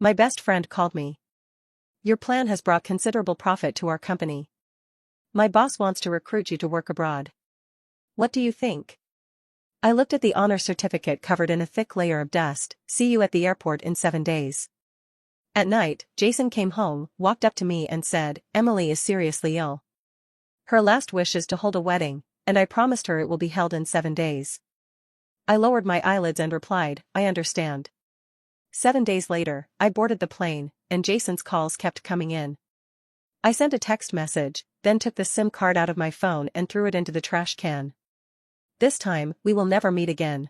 My best friend called me. Your plan has brought considerable profit to our company. My boss wants to recruit you to work abroad. What do you think? I looked at the honor certificate covered in a thick layer of dust. See you at the airport in 7 days. At night, Jason came home, walked up to me and said, Emily is seriously ill. Her last wish is to hold a wedding, and I promised her it will be held in 7 days. I lowered my eyelids and replied, I understand. 7 days later, I boarded the plane, and Jason's calls kept coming in. I sent a text message, then took the SIM card out of my phone and threw it into the trash can. This time, we will never meet again.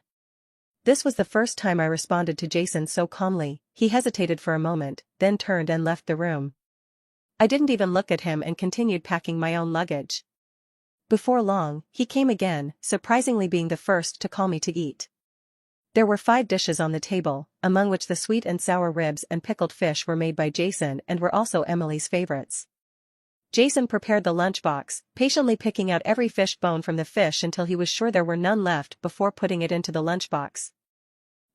This was the first time I responded to Jason so calmly. He hesitated for a moment, then turned and left the room. I didn't even look at him and continued packing my own luggage. Before long, he came again, surprisingly being the first to call me to eat. There were 5 dishes on the table, among which the sweet and sour ribs and pickled fish were made by Jason and were also Emily's favorites. Jason prepared the lunchbox, patiently picking out every fish bone from the fish until he was sure there were none left before putting it into the lunchbox.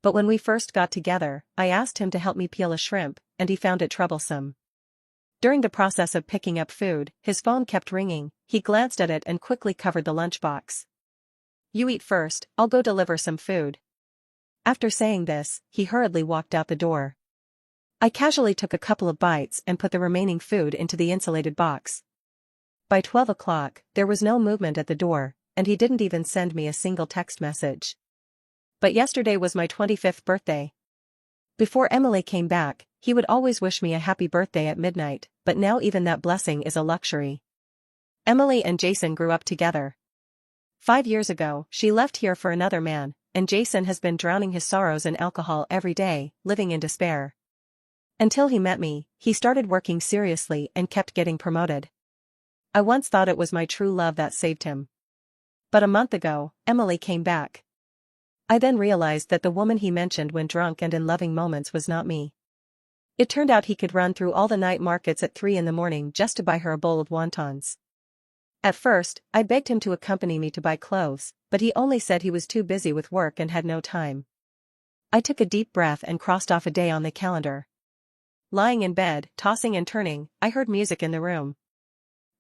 But when we first got together, I asked him to help me peel a shrimp, and he found it troublesome. During the process of picking up food, his phone kept ringing. He glanced at it and quickly covered the lunchbox. You eat first, I'll go deliver some food. After saying this, he hurriedly walked out the door. I casually took a couple of bites and put the remaining food into the insulated box. By 12 o'clock, there was no movement at the door, and he didn't even send me a single text message. But yesterday was my 25th birthday. Before Emily came back, he would always wish me a happy birthday at midnight, but now even that blessing is a luxury. Emily and Jason grew up together. 5 years ago, she left here for another man, and Jason has been drowning his sorrows in alcohol every day, living in despair. Until he met me, he started working seriously and kept getting promoted. I once thought it was my true love that saved him. But a month ago, Emily came back. I then realized that the woman he mentioned when drunk and in loving moments was not me. It turned out he could run through all the night markets at 3 a.m. just to buy her a bowl of wontons. At first, I begged him to accompany me to buy clothes, but he only said he was too busy with work and had no time. I took a deep breath and crossed off a day on the calendar. Lying in bed, tossing and turning, I heard music in the room.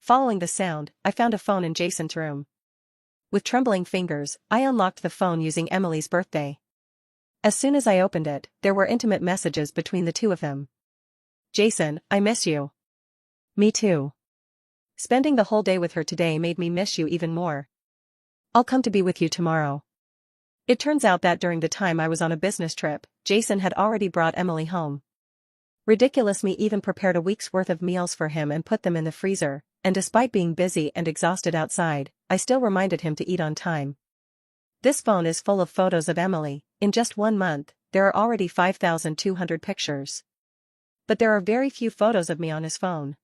Following the sound, I found a phone in Jason's room. With trembling fingers, I unlocked the phone using Emily's birthday. As soon as I opened it, there were intimate messages between the two of them. Jason, I miss you. Me too. Spending the whole day with her today made me miss you even more. I'll come to be with you tomorrow. It turns out that during the time I was on a business trip, Jason had already brought Emily home. Ridiculous me even prepared a week's worth of meals for him and put them in the freezer, and despite being busy and exhausted outside, I still reminded him to eat on time. This phone is full of photos of Emily. In just 1 month, there are already 5,200 pictures. But there are very few photos of me on his phone.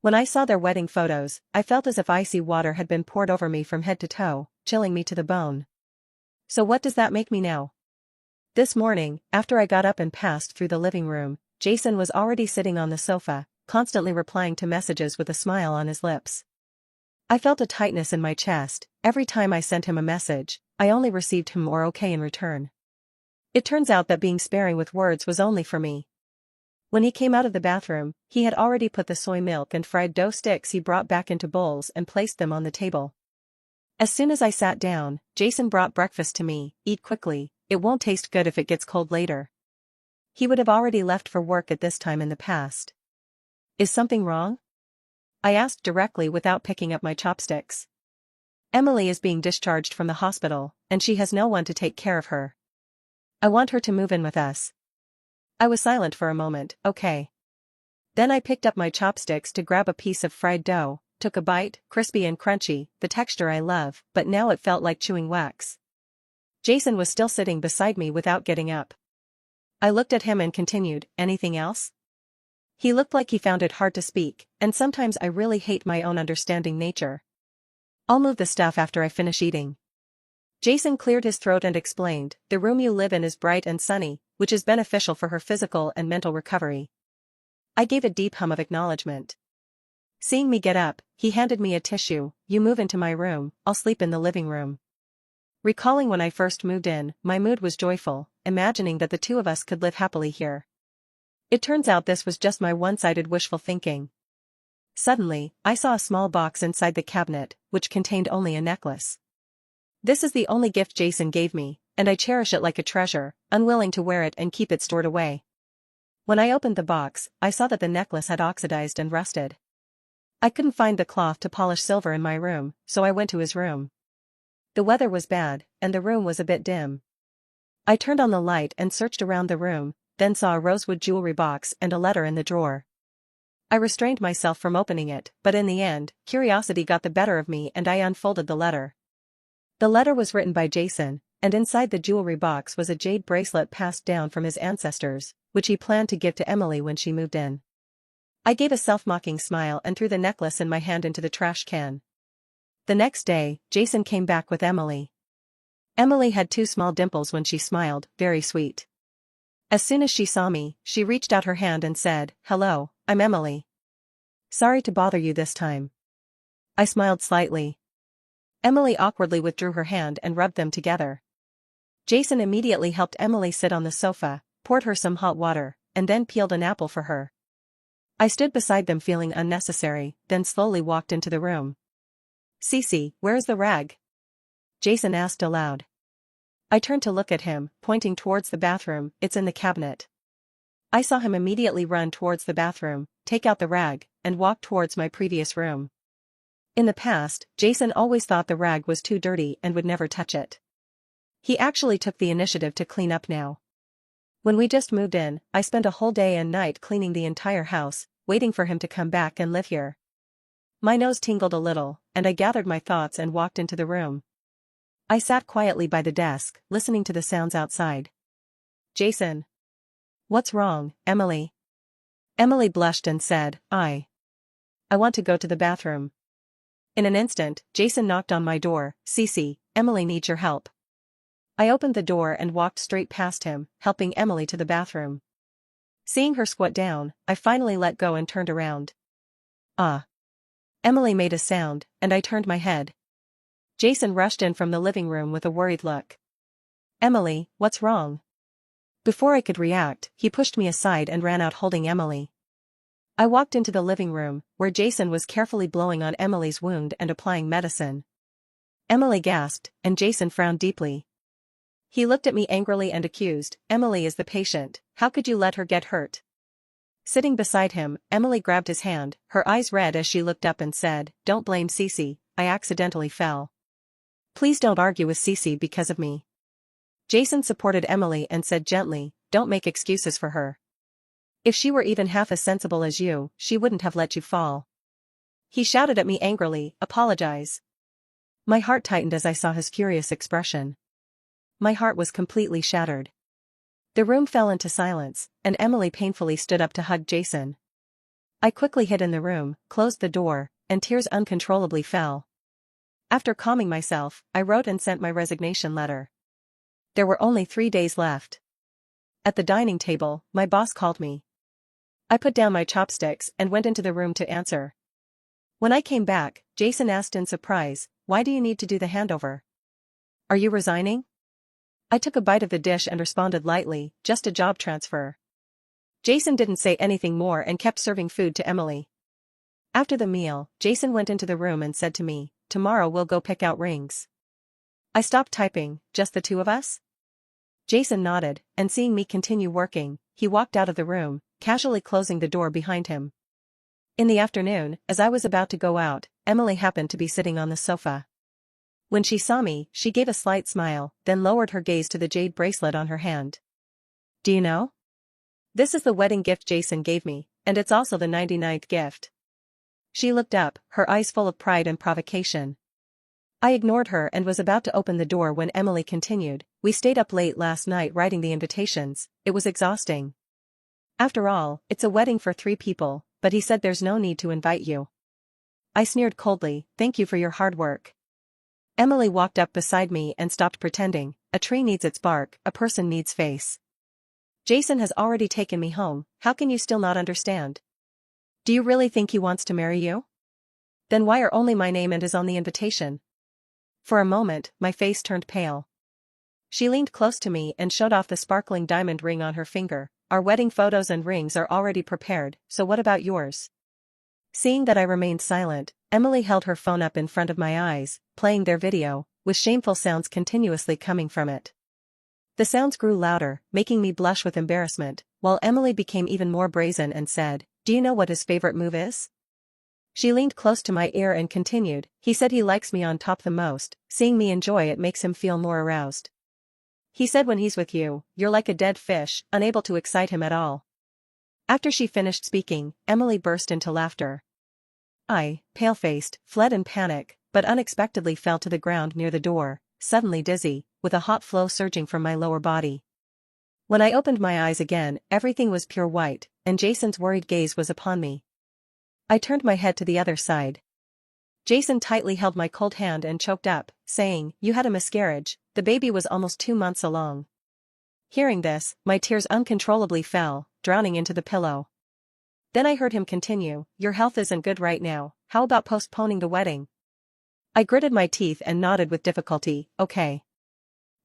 When I saw their wedding photos, I felt as if icy water had been poured over me from head to toe, chilling me to the bone. So what does that make me now? This morning, after I got up and passed through the living room, Jason was already sitting on the sofa, constantly replying to messages with a smile on his lips. I felt a tightness in my chest. Every time I sent him a message, I only received him or okay in return. It turns out that being sparing with words was only for me. When he came out of the bathroom, he had already put the soy milk and fried dough sticks he brought back into bowls and placed them on the table. As soon as I sat down, Jason brought breakfast to me. Eat quickly, it won't taste good if it gets cold later. He would have already left for work at this time in the past. Is something wrong? I asked directly without picking up my chopsticks. Emily is being discharged from the hospital, and she has no one to take care of her. I want her to move in with us. I was silent for a moment. Okay. Then I picked up my chopsticks to grab a piece of fried dough, took a bite, crispy and crunchy, the texture I love, but now it felt like chewing wax. Jason was still sitting beside me without getting up. I looked at him and continued, anything else? He looked like he found it hard to speak, and sometimes I really hate my own understanding nature. I'll move the stuff after I finish eating. Jason cleared his throat and explained, the room you live in is bright and sunny, which is beneficial for her physical and mental recovery. I gave a deep hum of acknowledgement. Seeing me get up, he handed me a tissue. You move into my room, I'll sleep in the living room. Recalling when I first moved in, my mood was joyful, imagining that the two of us could live happily here. It turns out this was just my one-sided wishful thinking. Suddenly, I saw a small box inside the cabinet, which contained only a necklace. This is the only gift Jason gave me, and I cherish it like a treasure, unwilling to wear it and keep it stored away. When I opened the box, I saw that the necklace had oxidized and rusted. I couldn't find the cloth to polish silver in my room, so I went to his room. The weather was bad, and the room was a bit dim. I turned on the light and searched around the room, then saw a rosewood jewelry box and a letter in the drawer. I restrained myself from opening it, but in the end, curiosity got the better of me and I unfolded the letter. The letter was written by Jason, and inside the jewelry box was a jade bracelet passed down from his ancestors, which he planned to give to Emily when she moved in. I gave a self-mocking smile and threw the necklace in my hand into the trash can. The next day, Jason came back with Emily. Emily had 2 small dimples when she smiled, very sweet. As soon as she saw me, she reached out her hand and said, "Hello, I'm Emily. Sorry to bother you this time." I smiled slightly. Emily awkwardly withdrew her hand and rubbed them together. Jason immediately helped Emily sit on the sofa, poured her some hot water, and then peeled an apple for her. I stood beside them feeling unnecessary, then slowly walked into the room. "Cece, where's the rag?" Jason asked aloud. I turned to look at him, pointing towards the bathroom. "It's in the cabinet." I saw him immediately run towards the bathroom, take out the rag, and walk towards my previous room. In the past, Jason always thought the rag was too dirty and would never touch it. He actually took the initiative to clean up now. When we just moved in, I spent a whole day and night cleaning the entire house, waiting for him to come back and live here. My nose tingled a little, and I gathered my thoughts and walked into the room. I sat quietly by the desk, listening to the sounds outside. "Jason." "What's wrong, Emily?" Emily blushed and said, I want to go to the bathroom." In an instant, Jason knocked on my door. "Cece, Emily needs your help." I opened the door and walked straight past him, helping Emily to the bathroom. Seeing her squat down, I finally let go and turned around. "Ah." Emily made a sound, and I turned my head. Jason rushed in from the living room with a worried look. "Emily, what's wrong?" Before I could react, he pushed me aside and ran out holding Emily. I walked into the living room, where Jason was carefully blowing on Emily's wound and applying medicine. Emily gasped, and Jason frowned deeply. He looked at me angrily and accused, "Emily is the patient, how could you let her get hurt?" Sitting beside him, Emily grabbed his hand, her eyes red as she looked up and said, "Don't blame Cece, I accidentally fell. Please don't argue with Cece because of me." Jason supported Emily and said gently, "Don't make excuses for her. If she were even half as sensible as you, she wouldn't have let you fall." He shouted at me angrily, "Apologize." My heart tightened as I saw his furious expression. My heart was completely shattered. The room fell into silence, and Emily painfully stood up to hug Jason. I quickly hid in the room, closed the door, and tears uncontrollably fell. After calming myself, I wrote and sent my resignation letter. There were only 3 days left. At the dining table, my boss called me. I put down my chopsticks and went into the room to answer. When I came back, Jason asked in surprise, "Why do you need to do the handover? Are you resigning?" I took a bite of the dish and responded lightly, "Just a job transfer." Jason didn't say anything more and kept serving food to Emily. After the meal, Jason went into the room and said to me, "Tomorrow we'll go pick out rings." I stopped typing. "Just the 2 of us?" Jason nodded, and seeing me continue working, he walked out of the room, casually closing the door behind him. In the afternoon, as I was about to go out, Emily happened to be sitting on the sofa. When she saw me, she gave a slight smile, then lowered her gaze to the jade bracelet on her hand. "Do you know? This is the wedding gift Jason gave me, and it's also the 99th gift." She looked up, her eyes full of pride and provocation. I ignored her and was about to open the door when Emily continued, "We stayed up late last night writing the invitations, it was exhausting. After all, it's a wedding for 3 people, but he said there's no need to invite you." I sneered coldly, "Thank you for your hard work." Emily walked up beside me and stopped pretending, "A tree needs its bark, a person needs face. Jason has already taken me home, how can you still not understand? Do you really think he wants to marry you? Then why are only my name and his on the invitation?" For a moment, my face turned pale. She leaned close to me and showed off the sparkling diamond ring on her finger, our wedding photos and rings are already prepared, so what about yours? Seeing that I remained silent, Emily held her phone up in front of my eyes, playing their video, with shameful sounds continuously coming from it. The sounds grew louder, making me blush with embarrassment, while Emily became even more brazen and said, "Do you know what his favorite move is?" She leaned close to my ear and continued, "He said he likes me on top the most, seeing me enjoy it makes him feel more aroused. He said when he's with you, you're like a dead fish, unable to excite him at all." After she finished speaking, Emily burst into laughter. I, pale-faced, fled in panic, but unexpectedly fell to the ground near the door, suddenly dizzy, with a hot flow surging from my lower body. When I opened my eyes again, everything was pure white, and Jason's worried gaze was upon me. I turned my head to the other side. Jason tightly held my cold hand and choked up, saying, "You had a miscarriage, the baby was almost 2 months along." Hearing this, my tears uncontrollably fell, drowning into the pillow. Then I heard him continue, "Your health isn't good right now, how about postponing the wedding?" I gritted my teeth and nodded with difficulty, "Okay."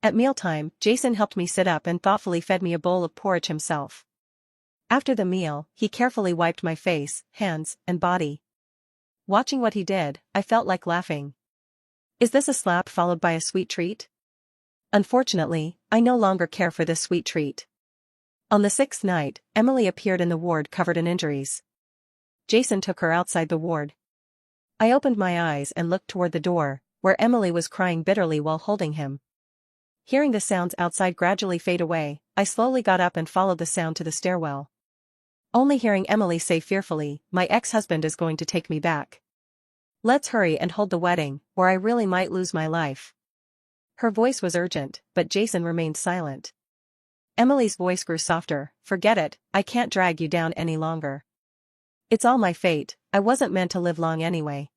At mealtime, Jason helped me sit up and thoughtfully fed me a bowl of porridge himself. After the meal, he carefully wiped my face, hands, and body. Watching what he did, I felt like laughing. Is this a slap followed by a sweet treat? Unfortunately, I no longer care for this sweet treat. On the 6th night, Emily appeared in the ward covered in injuries. Jason took her outside the ward. I opened my eyes and looked toward the door, where Emily was crying bitterly while holding him. Hearing the sounds outside gradually fade away, I slowly got up and followed the sound to the stairwell. Only hearing Emily say fearfully, "My ex-husband is going to take me back. Let's hurry and hold the wedding, or I really might lose my life." Her voice was urgent, but Jason remained silent. Emily's voice grew softer, "Forget it, I can't drag you down any longer. It's all my fate, I wasn't meant to live long anyway."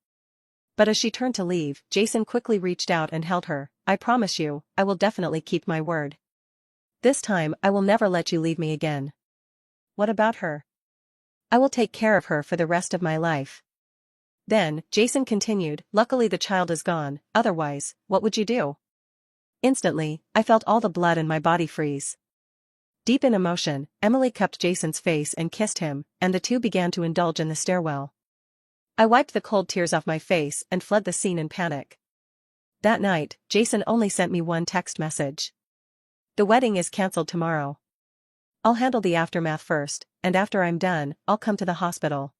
But as she turned to leave, Jason quickly reached out and held her. "I promise you, I will definitely keep my word. This time I will never let you leave me again." "What about her?" "I will take care of her for the rest of my life." Then, Jason continued, "Luckily the child is gone, otherwise, what would you do?" Instantly, I felt all the blood in my body freeze. Deep in emotion, Emily cupped Jason's face and kissed him, and the two began to indulge in the stairwell. I wiped the cold tears off my face and fled the scene in panic. That night, Jason only sent me one text message. "The wedding is cancelled tomorrow. I'll handle the aftermath first, and after I'm done, I'll come to the hospital."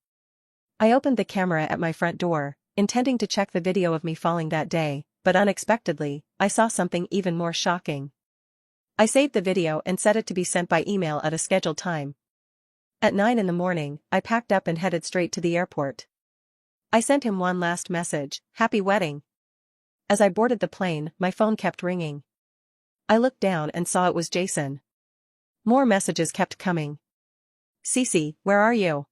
I opened the camera at my front door, intending to check the video of me falling that day, but unexpectedly, I saw something even more shocking. I saved the video and set it to be sent by email at a scheduled time. At 9 in the morning, I packed up and headed straight to the airport. I sent him one last message, "Happy wedding." As I boarded the plane, my phone kept ringing. I looked down and saw it was Jason. More messages kept coming. "Cece, where are you?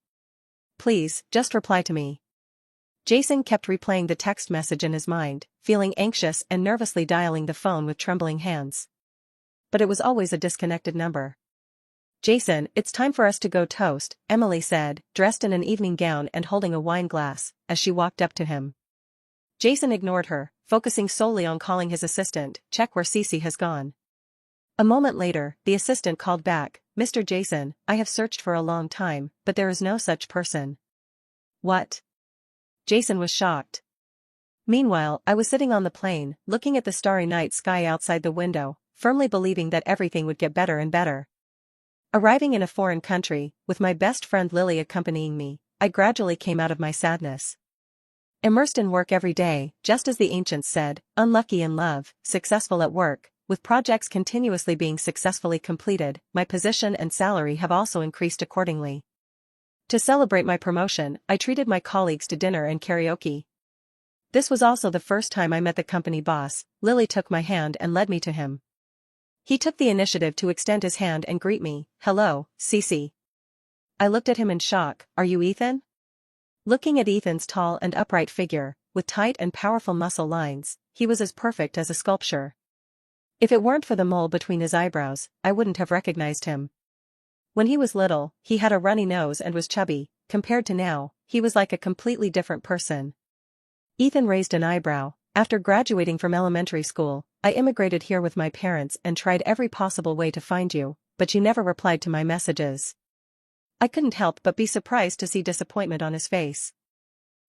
Please, just reply to me." Jason kept replaying the text message in his mind, feeling anxious and nervously dialing the phone with trembling hands. But it was always a disconnected number. "Jason, it's time for us to go toast," Emily said, dressed in an evening gown and holding a wine glass, as she walked up to him. Jason ignored her, focusing solely on calling his assistant, "Check where Cece has gone." A moment later, the assistant called back, "Mr. Jason, I have searched for a long time, but there is no such person." "What?" Jason was shocked. Meanwhile, I was sitting on the plane, looking at the starry night sky outside the window, firmly believing that everything would get better and better. Arriving in a foreign country, with my best friend Lily accompanying me, I gradually came out of my sadness. Immersed in work every day, just as the ancients said, unlucky in love, successful at work, with projects continuously being successfully completed, my position and salary have also increased accordingly. To celebrate my promotion, I treated my colleagues to dinner and karaoke. This was also the first time I met the company boss. Lily took my hand and led me to him. He took the initiative to extend his hand and greet me, "Hello, Cece." I looked at him in shock, "Are you Ethan?" Looking at Ethan's tall and upright figure, with tight and powerful muscle lines, he was as perfect as a sculpture. If it weren't for the mole between his eyebrows, I wouldn't have recognized him. When he was little, he had a runny nose and was chubby. Compared to now, he was like a completely different person. Ethan raised an eyebrow. "After graduating from elementary school, I immigrated here with my parents and tried every possible way to find you, but you never replied to my messages." I couldn't help but be surprised to see disappointment on his face.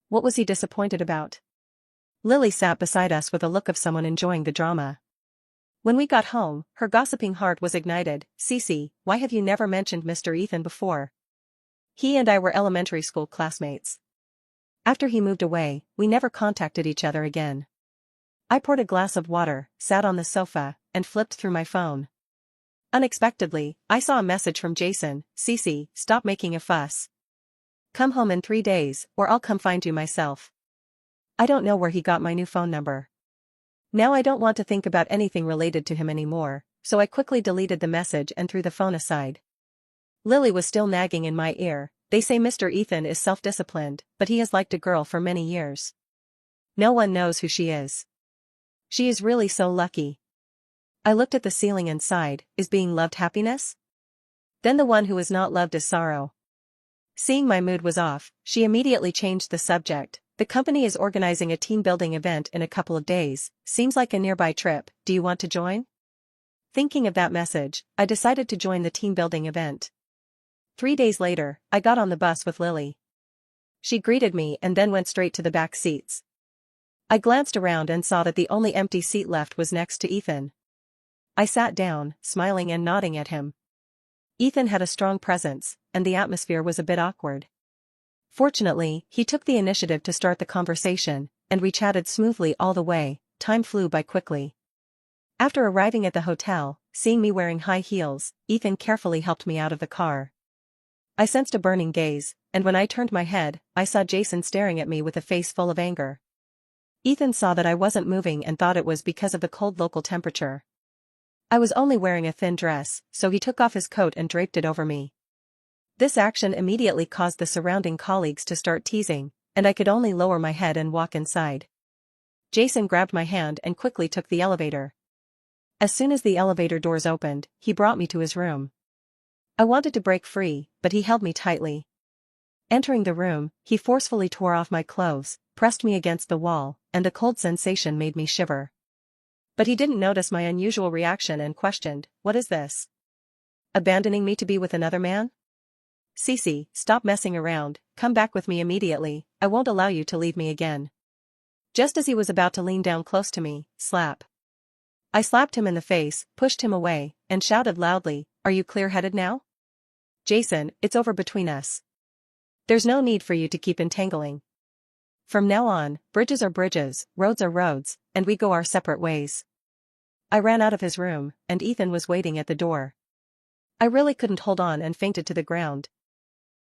What was he disappointed about? Lily sat beside us with a look of someone enjoying the drama. When we got home, her gossiping heart was ignited. "Cece, why have you never mentioned Mr. Ethan before? He and I were elementary school classmates. After he moved away, we never contacted each other again." I poured a glass of water, sat on the sofa, and flipped through my phone. Unexpectedly, I saw a message from Jason. "Cece, stop making a fuss. Come home in 3 days, or I'll come find you myself." I don't know where he got my new phone number. Now I don't want to think about anything related to him anymore, so I quickly deleted the message and threw the phone aside. Lily was still nagging in my ear. "They say Mr. Ethan is self-disciplined, but he has liked a girl for many years. No one knows who she is. She is really so lucky." I looked at the ceiling and sighed. Is being loved happiness? Then the one who is not loved is sorrow. Seeing my mood was off, she immediately changed the subject. "The company is organizing a team-building event in a couple of days. Seems like a nearby trip. Do you want to join?" Thinking of that message, I decided to join the team-building event. 3 days later, I got on the bus with Lily. She greeted me and then went straight to the back seats. I glanced around and saw that the only empty seat left was next to Ethan. I sat down, smiling and nodding at him. Ethan had a strong presence, and the atmosphere was a bit awkward. Fortunately, he took the initiative to start the conversation, and we chatted smoothly all the way. Time flew by quickly. After arriving at the hotel, seeing me wearing high heels, Ethan carefully helped me out of the car. I sensed a burning gaze, and when I turned my head, I saw Jason staring at me with a face full of anger. Ethan saw that I wasn't moving and thought it was because of the cold local temperature. I was only wearing a thin dress, so he took off his coat and draped it over me. This action immediately caused the surrounding colleagues to start teasing, and I could only lower my head and walk inside. Jason grabbed my hand and quickly took the elevator. As soon as the elevator doors opened, he brought me to his room. I wanted to break free, but he held me tightly. Entering the room, he forcefully tore off my clothes, pressed me against the wall, and a cold sensation made me shiver. But he didn't notice my unusual reaction and questioned, "What is this? Abandoning me to be with another man? Cece, stop messing around, come back with me immediately, I won't allow you to leave me again." Just as he was about to lean down close to me, slap. I slapped him in the face, pushed him away, and shouted loudly, "Are you clear-headed now? Jason, it's over between us. There's no need for you to keep entangling. From now on, bridges are bridges, roads are roads, and we go our separate ways." I ran out of his room, and Ethan was waiting at the door. I really couldn't hold on and fainted to the ground.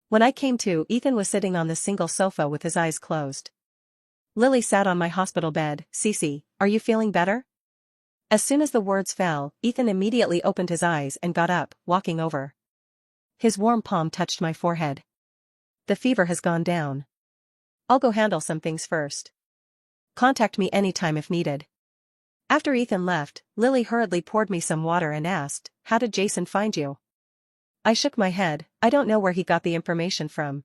When I came to, Ethan was sitting on the single sofa with his eyes closed. Lily sat on my hospital bed. "Cece, are you feeling better?" As soon as the words fell, Ethan immediately opened his eyes and got up, walking over. His warm palm touched my forehead. "The fever has gone down. I'll go handle some things first. Contact me anytime if needed." After Ethan left, Lily hurriedly poured me some water and asked, "How did Jason find you?" I shook my head. "I don't know where he got the information from.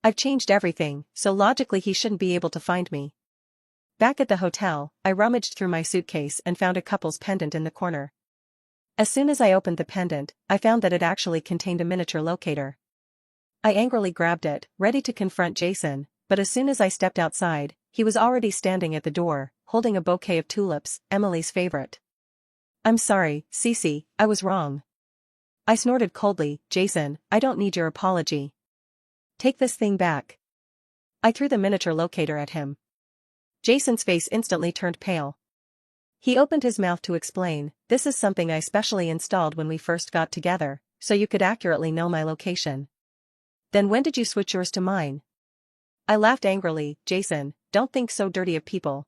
I've changed everything, so logically he shouldn't be able to find me." Back at the hotel, I rummaged through my suitcase and found a couple's pendant in the corner. As soon as I opened the pendant, I found that it actually contained a miniature locator. I angrily grabbed it, ready to confront Jason, but as soon as I stepped outside, he was already standing at the door, holding a bouquet of tulips, Emily's favorite. "I'm sorry, Cece, I was wrong." I snorted coldly. "Jason, I don't need your apology. Take this thing back." I threw the miniature locator at him. Jason's face instantly turned pale. He opened his mouth to explain, "This is something I specially installed when we first got together, so you could accurately know my location." "Then when did you switch yours to mine?" I laughed angrily. "Jason, don't think so dirty of people.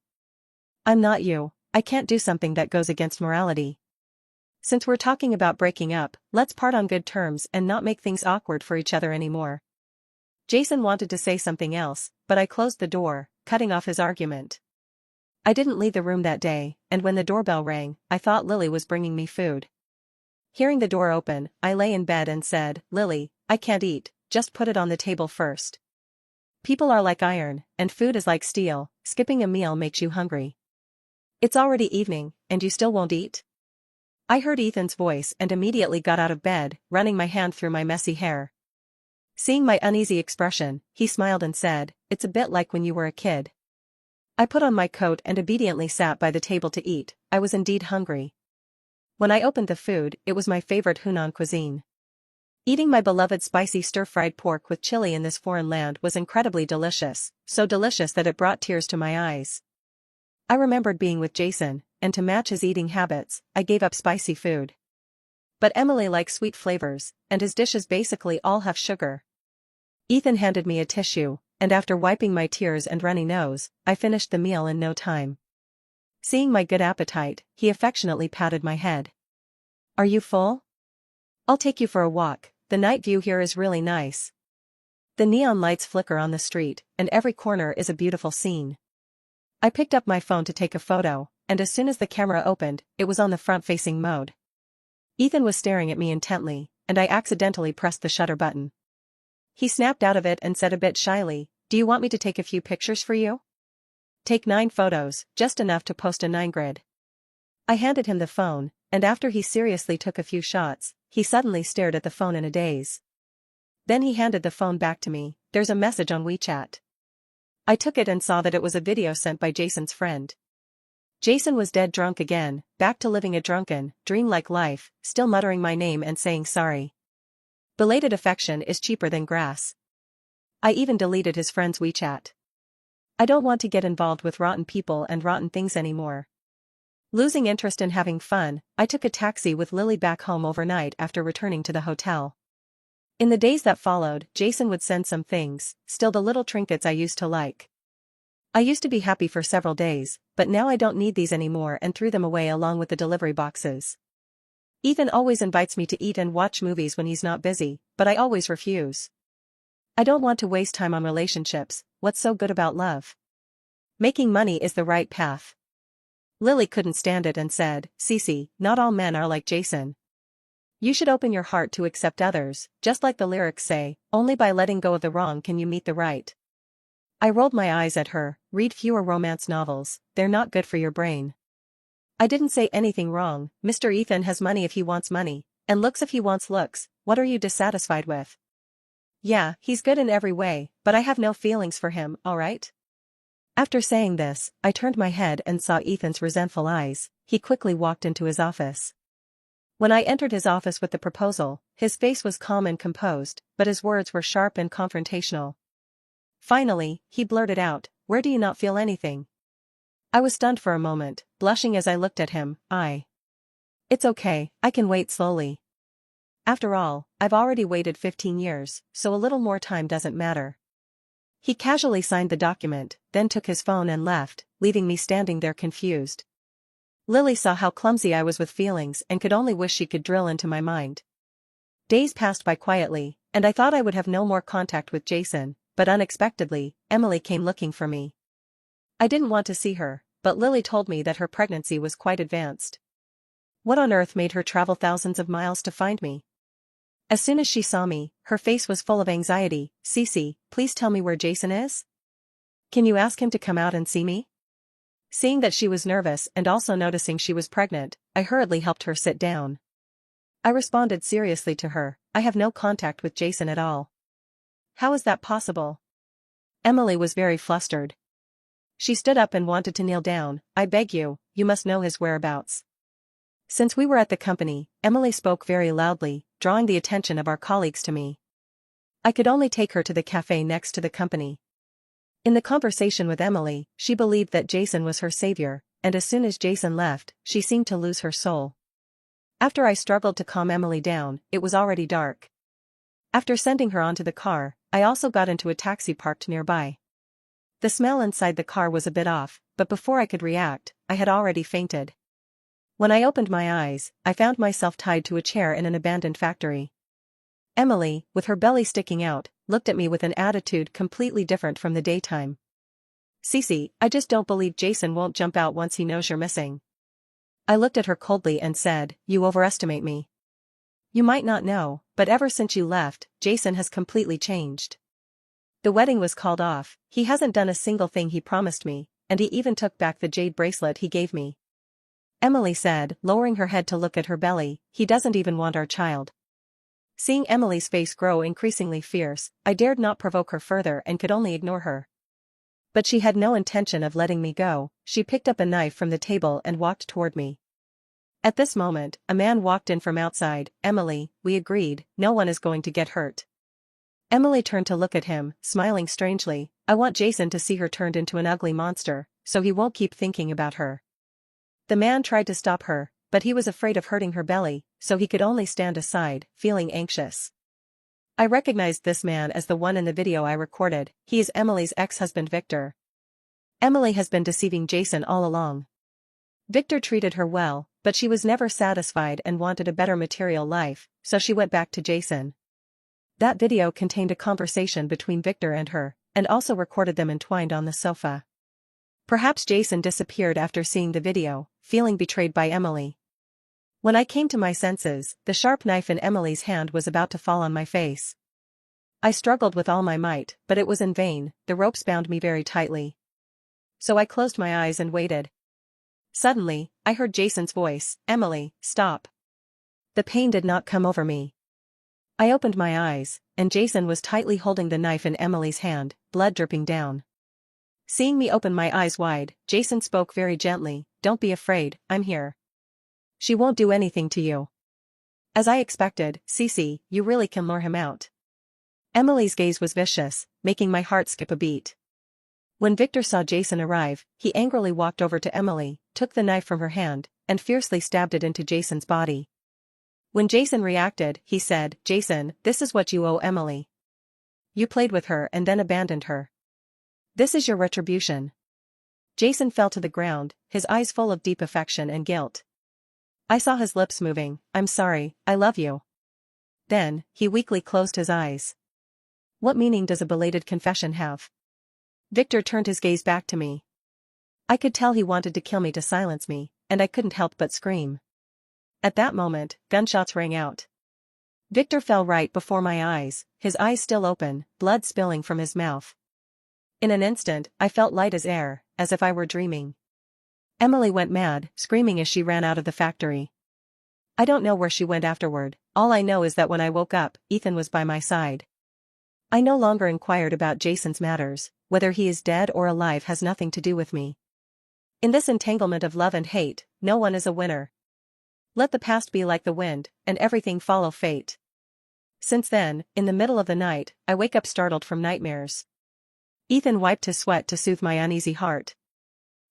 I'm not you. I can't do something that goes against morality. Since we're talking about breaking up, let's part on good terms and not make things awkward for each other anymore." Jason wanted to say something else, but I closed the door, cutting off his argument. I didn't leave the room that day, and when the doorbell rang, I thought Lily was bringing me food. Hearing the door open, I lay in bed and said, "Lily, I can't eat, just put it on the table first. People are like iron, and food is like steel, skipping a meal makes you hungry. It's already evening, and you still won't eat?" I heard Ethan's voice and immediately got out of bed, running my hand through my messy hair. Seeing my uneasy expression, he smiled and said, "It's a bit like when you were a kid." I put on my coat and obediently sat by the table to eat. I was indeed hungry. When I opened the food, it was my favorite Hunan cuisine. Eating my beloved spicy stir-fried pork with chili in this foreign land was incredibly delicious, so delicious that it brought tears to my eyes. I remembered being with Jason, and to match his eating habits, I gave up spicy food. But Emily likes sweet flavors, and his dishes basically all have sugar. Ethan handed me a tissue, and after wiping my tears and runny nose, I finished the meal in no time. Seeing my good appetite, he affectionately patted my head. "Are you full? I'll take you for a walk, the night view here is really nice. The neon lights flicker on the street, and every corner is a beautiful scene." I picked up my phone to take a photo, and as soon as the camera opened, it was on the front-facing mode. Ethan was staring at me intently, and I accidentally pressed the shutter button. He snapped out of it and said a bit shyly, "Do you want me to take a few pictures for you?" "Take 9 photos, just enough to post a 9 grid. I handed him the phone, and after he seriously took a few shots, he suddenly stared at the phone in a daze. Then he handed the phone back to me. "There's a message on WeChat." I took it and saw that it was a video sent by Jason's friend. Jason was dead drunk again, back to living a drunken, dreamlike life, still muttering my name and saying sorry. Belated affection is cheaper than grass. I even deleted his friend's WeChat. I don't want to get involved with rotten people and rotten things anymore. Losing interest in having fun, I took a taxi with Lily back home overnight after returning to the hotel. In the days that followed, Jason would send some things, still the little trinkets I used to like. I used to be happy for several days, but now I don't need these anymore and threw them away along with the delivery boxes. Ethan always invites me to eat and watch movies when he's not busy, but I always refuse. I don't want to waste time on relationships. What's so good about love? Making money is the right path. Lily couldn't stand it and said, "Cece, not all men are like Jason. You should open your heart to accept others, just like the lyrics say, only by letting go of the wrong can you meet the right." I rolled my eyes at her. "Read fewer romance novels, they're not good for your brain." I didn't say anything wrong. Mr. Ethan has money if he wants money, and looks if he wants looks. What are you dissatisfied with? Yeah, he's good in every way, but I have no feelings for him, alright? After saying this, I turned my head and saw Ethan's resentful eyes. He quickly walked into his office. When I entered his office with the proposal, his face was calm and composed, but his words were sharp and confrontational. Finally, he blurted out, "Where do you not feel anything?" I was stunned for a moment, blushing as I looked at him. It's okay, I can wait slowly. After all, I've already waited 15 years, so a little more time doesn't matter." He casually signed the document, then took his phone and left, leaving me standing there confused. Lily saw how clumsy I was with feelings and could only wish she could drill into my mind. Days passed by quietly, and I thought I would have no more contact with Jason, but unexpectedly, Emily came looking for me. I didn't want to see her, but Lily told me that her pregnancy was quite advanced. What on earth made her travel thousands of miles to find me? As soon as she saw me, her face was full of anxiety. "Cece, please tell me where Jason is? Can you ask him to come out and see me?" Seeing that she was nervous and also noticing she was pregnant, I hurriedly helped her sit down. I responded seriously to her, "I have no contact with Jason at all." "How is that possible?" Emily was very flustered. She stood up and wanted to kneel down. "I beg you, you must know his whereabouts." Since we were at the company, Emily spoke very loudly, drawing the attention of our colleagues to me. I could only take her to the cafe next to the company. In the conversation with Emily, she believed that Jason was her savior, and as soon as Jason left, she seemed to lose her soul. After I struggled to calm Emily down, it was already dark. After sending her onto the car, I also got into a taxi parked nearby. The smell inside the car was a bit off, but before I could react, I had already fainted. When I opened my eyes, I found myself tied to a chair in an abandoned factory. Emily, with her belly sticking out, looked at me with an attitude completely different from the daytime. "Cece, I just don't believe Jason won't jump out once he knows you're missing." I looked at her coldly and said, "You overestimate me. You might not know, but ever since you left, Jason has completely changed. The wedding was called off, he hasn't done a single thing he promised me, and he even took back the jade bracelet he gave me." Emily said, lowering her head to look at her belly. He doesn't even want our child. Seeing Emily's face grow increasingly fierce, I dared not provoke her further and could only ignore her. But she had no intention of letting me go. She picked up a knife from the table and walked toward me. At this moment, a man walked in from outside. Emily, we agreed, no one is going to get hurt. Emily turned to look at him, smiling strangely. I want Jason to see her turned into an ugly monster, so he won't keep thinking about her. The man tried to stop her, but he was afraid of hurting her belly, so he could only stand aside, feeling anxious. I recognized this man as the one in the video I recorded. He is Emily's ex-husband Victor. Emily has been deceiving Jason all along. Victor treated her well, but she was never satisfied and wanted a better material life, so she went back to Jason. That video contained a conversation between Victor and her, and also recorded them entwined on the sofa. Perhaps Jason disappeared after seeing the video, feeling betrayed by Emily. When I came to my senses, the sharp knife in Emily's hand was about to fall on my face. I struggled with all my might, but it was in vain. The ropes bound me very tightly. So I closed my eyes and waited. Suddenly, I heard Jason's voice, Emily, stop. The pain did not come over me. I opened my eyes, and Jason was tightly holding the knife in Emily's hand, blood dripping down. Seeing me open my eyes wide, Jason spoke very gently, don't be afraid, I'm here. She won't do anything to you. As I expected, Cece, you really can lure him out. Emily's gaze was vicious, making my heart skip a beat. When Victor saw Jason arrive, he angrily walked over to Emily, took the knife from her hand, and fiercely stabbed it into Jason's body. When Jason reacted, he said, Jason, this is what you owe Emily. You played with her and then abandoned her. This is your retribution. Jason fell to the ground, his eyes full of deep affection and guilt. I saw his lips moving, I'm sorry, I love you. Then, he weakly closed his eyes. What meaning does a belated confession have? Victor turned his gaze back to me. I could tell he wanted to kill me to silence me, and I couldn't help but scream. At that moment, gunshots rang out. Victor fell right before my eyes, his eyes still open, blood spilling from his mouth. In an instant, I felt light as air, as if I were dreaming. Emily went mad, screaming as she ran out of the factory. I don't know where she went afterward, all I know is that when I woke up, Ethan was by my side. I no longer inquired about Jason's matters, whether he is dead or alive has nothing to do with me. In this entanglement of love and hate, no one is a winner. Let the past be like the wind, and everything follow fate. Since then, in the middle of the night, I wake up startled from nightmares. Ethan wiped his sweat to soothe my uneasy heart.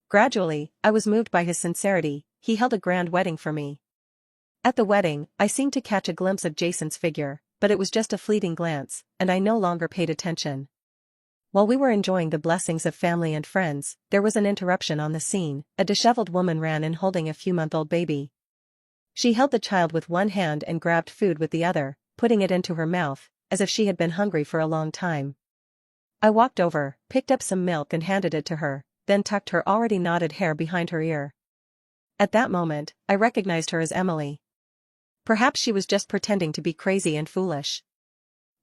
Gradually, I was moved by his sincerity. He held a grand wedding for me. At the wedding, I seemed to catch a glimpse of Jason's figure, but it was just a fleeting glance, and I no longer paid attention. While we were enjoying the blessings of family and friends, there was an interruption on the scene. A disheveled woman ran in holding a few-month-old baby. She held the child with one hand and grabbed food with the other, putting it into her mouth, as if she had been hungry for a long time. I walked over, picked up some milk and handed it to her, then tucked her already knotted hair behind her ear. At that moment, I recognized her as Emily. Perhaps she was just pretending to be crazy and foolish.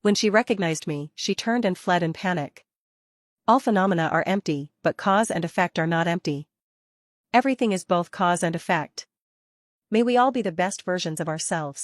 When she recognized me, she turned and fled in panic. All phenomena are empty, but cause and effect are not empty. Everything is both cause and effect. May we all be the best versions of ourselves.